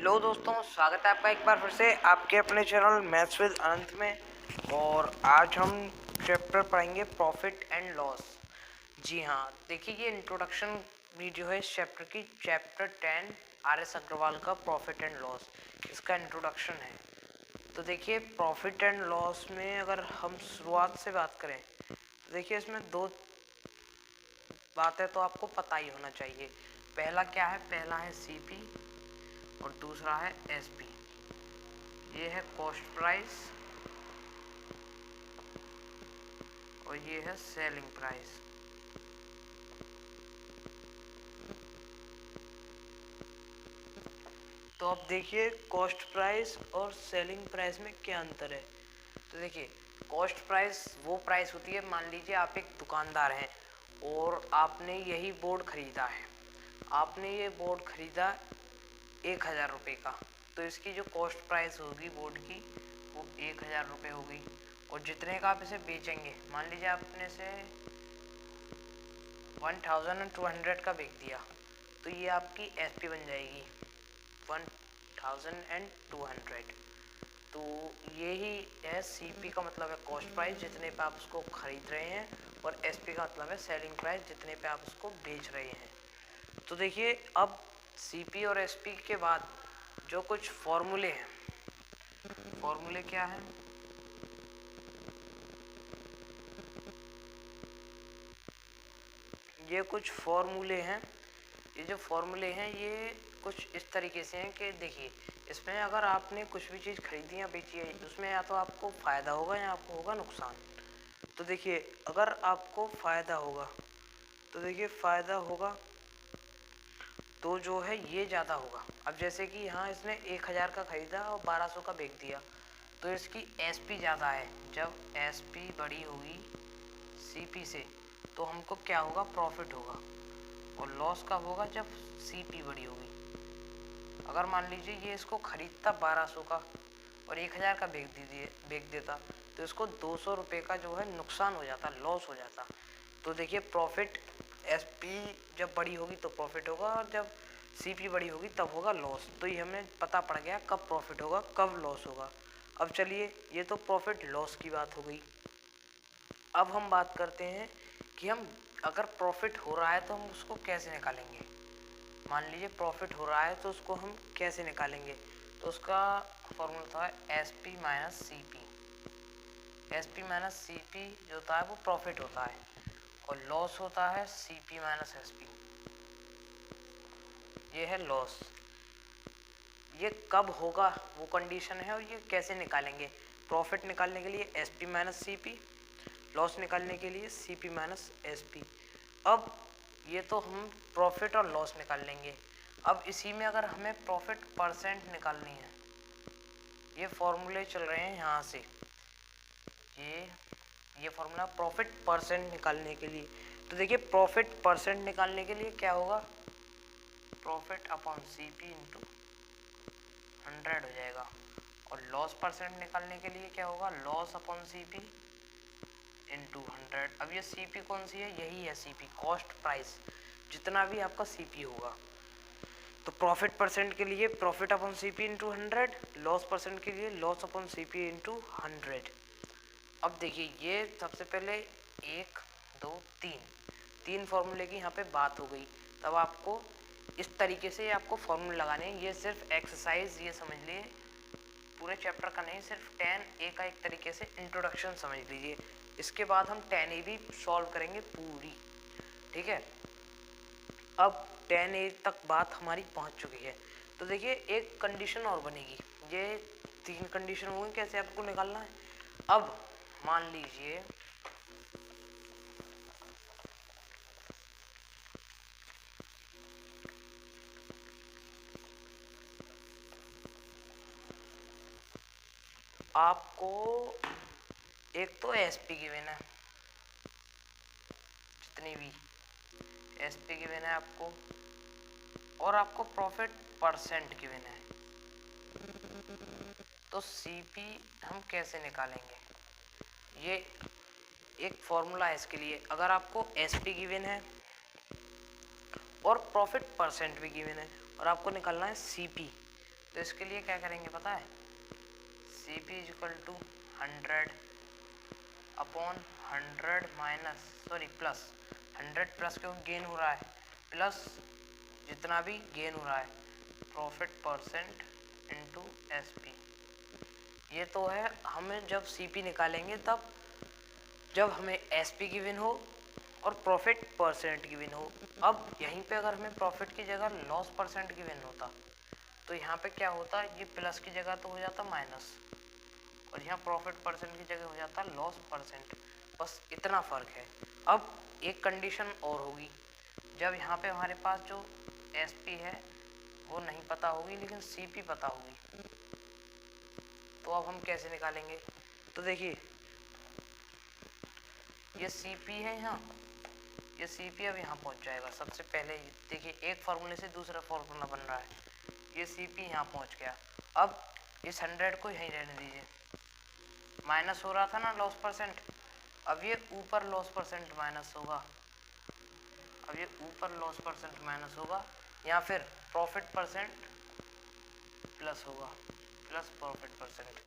Hello दोस्तों, स्वागत है आपका एक बार फिर से आपके अपने चैनल मैथ्स विद अनंत में। और आज हम चैप्टर पढ़ेंगे प्रॉफिट एंड लॉस। जी हाँ, देखिए ये इंट्रोडक्शन वीडियो है इस चैप्टर की, चैप्टर 10 आर एस अग्रवाल का प्रॉफिट एंड लॉस, इसका इंट्रोडक्शन है। तो देखिए प्रॉफिट एंड लॉस में अगर हम शुरुआत से बात करें तो देखिए इसमें दो बातें तो आपको पता ही होना चाहिए। पहला क्या है, पहला है सीपी और दूसरा है एसपी। ये है कॉस्ट प्राइस और ये है सेलिंग प्राइस। तो अब देखिए कॉस्ट प्राइस और सेलिंग प्राइस में क्या अंतर है। तो देखिए कॉस्ट प्राइस वो प्राइस होती है, मान लीजिए आप एक दुकानदार हैं और आपने यही बोर्ड खरीदा है। आपने ये बोर्ड खरीदा 1,000 रुपये का, तो इसकी जो कॉस्ट प्राइस होगी बोर्ड की वो 1,000 रुपये होगी। और जितने का आप इसे बेचेंगे, मान लीजिए आपने इसे 1,200 का बेच दिया, तो ये आपकी एसपी बन जाएगी 1,200। तो यही है सीपी का मतलब है कॉस्ट प्राइस, जितने पे आप उसको खरीद रहे हैं, और एसपी का मतलब है सेलिंग प्राइस, जितने पे आप उसको बेच रहे हैं। तो देखिए अब सीपी और एसपी के बाद जो कुछ फॉर्मूले हैं, फॉर्मूले क्या है, ये कुछ फॉर्मूले हैं। ये जो फॉर्मूले हैं ये कुछ इस तरीके से हैं कि देखिए इसमें अगर आपने कुछ भी चीज़ खरीदी या बेची है, उसमें या तो आपको फ़ायदा होगा या आपको होगा नुकसान। तो देखिए अगर आपको फ़ायदा होगा तो देखिए फ़ायदा होगा तो जो है ये ज़्यादा होगा। अब जैसे कि यहाँ इसने 1,000 का खरीदा और 1,200 का बेच दिया, तो इसकी एसपी ज़्यादा है। जब एसपी बड़ी होगी सीपी से तो हमको क्या होगा, प्रॉफिट होगा। और लॉस कब होगा, जब सीपी बड़ी होगी। अगर मान लीजिए ये इसको खरीदता 1,200 का और 1,000 का बेच देता, तो इसको 200 रुपये का जो है नुकसान हो जाता, लॉस हो जाता। तो देखिए प्रॉफिट, एसपी जब बड़ी होगी तो प्रॉफिट होगा, और जब सीपी बड़ी होगी तब होगा लॉस। तो ये हमें पता पड़ गया कब प्रॉफिट होगा कब लॉस होगा। अब चलिए ये तो प्रॉफिट लॉस की बात हो गई। अब हम बात करते हैं कि हम अगर प्रॉफिट हो रहा है तो हम उसको कैसे निकालेंगे। मान लीजिए प्रॉफिट हो रहा है तो उसको हम कैसे निकालेंगे। तो उसका फॉर्मूला था S P minus C P. S P minus C P जो होता है वो प्रॉफिट होता है, और लॉस होता है C P minus S P. ये है लॉस। ये कब होगा वो कंडीशन है, और ये कैसे निकालेंगे। प्रॉफिट निकालने के लिए S P minus C P, loss निकालने के लिए C P minus S P. अब ये तो हम प्रॉफिट और लॉस निकाल लेंगे। अब इसी में अगर हमें प्रॉफिट परसेंट निकालनी है, ये फॉर्मूले चल रहे हैं यहाँ से, ये फॉर्मूला प्रॉफिट परसेंट निकालने के लिए। तो देखिए प्रॉफिट परसेंट निकालने के लिए क्या होगा, profit upon C P into 100 हो जाएगा। और लॉस परसेंट निकालने के लिए क्या होगा, loss upon C P into 100। अब ये सी पी कौन सी है, यही है सी पी, कॉस्ट प्राइस, जितना भी आपका सी पी होगा। तो प्रॉफिट परसेंट के लिए profit upon C P into 100, loss percent के लिए loss upon C P into 100। अब देखिए ये सबसे पहले 1 2 3 फॉर्मूले की यहाँ पे बात हो गई। तब आपको इस तरीके से आपको फॉर्मूले लगाने हैं। ये सिर्फ एक्सरसाइज, ये समझ लिए पूरे चैप्टर का नहीं, सिर्फ 10A का एक तरीके से इंट्रोडक्शन समझ लीजिए। इसके बाद हम 10A भी सॉल्व करेंगे पूरी, ठीक है। अब 10A तक बात हमारी पहुंच चुकी है। तो देखिए एक कंडीशन और बनेगी, ये 3 कंडीशन होंगी, कैसे आपको निकालना है। अब मान लीजिए आपको एक तो एसपी गिवन है, जितनी भी एसपी गिवन है आपको, और आपको प्रॉफिट परसेंट गिवन है। तो सीपी हम कैसे निकालेंगे, ये एक फॉर्मूला है इसके लिए। अगर आपको एसपी गिवन है और प्रॉफिट परसेंट भी गिवन है और आपको निकालना है सीपी, तो इसके लिए क्या करेंगे पता है, C P is equal to 100 upon 100 minus plus 100 plus क्योंकि गेन हो रहा है, प्लस जितना भी गेन हो रहा है profit percent into S P. ये तो है हमें जब सी पी निकालेंगे तब जब हमें एस पी की विन हो और प्रॉफिट परसेंट की विन हो। अब यहीं पे अगर हमें प्रॉफिट की जगह लॉस परसेंट की विन होता तो यहाँ पे क्या होता, ये प्लस की जगह तो हो जाता माइनस और यहाँ प्रॉफिट परसेंट की जगह हो जाता लॉस परसेंट। बस इतना फ़र्क है। अब एक कंडीशन और होगी, जब यहाँ पे हमारे पास जो एस पी है वो नहीं पता होगी लेकिन सी पी पता होगी, तो अब हम कैसे निकालेंगे। तो देखिए ये सी पी है यहाँ, ये सी पी अब यहाँ पहुँच जाएगा। सबसे पहले देखिए एक फार्मूले से दूसरा फार्मूला बन रहा है, ये सी पी यहाँ पहुँच गया। अब इस 100 को यहीं रहने दीजिए, माइनस हो रहा था ना लॉस परसेंट, अब ये ऊपर लॉस परसेंट माइनस होगा, अब ये ऊपर लॉस परसेंट माइनस होगा या फिर प्रॉफिट परसेंट प्लस होगा, प्लस प्रॉफिट परसेंट।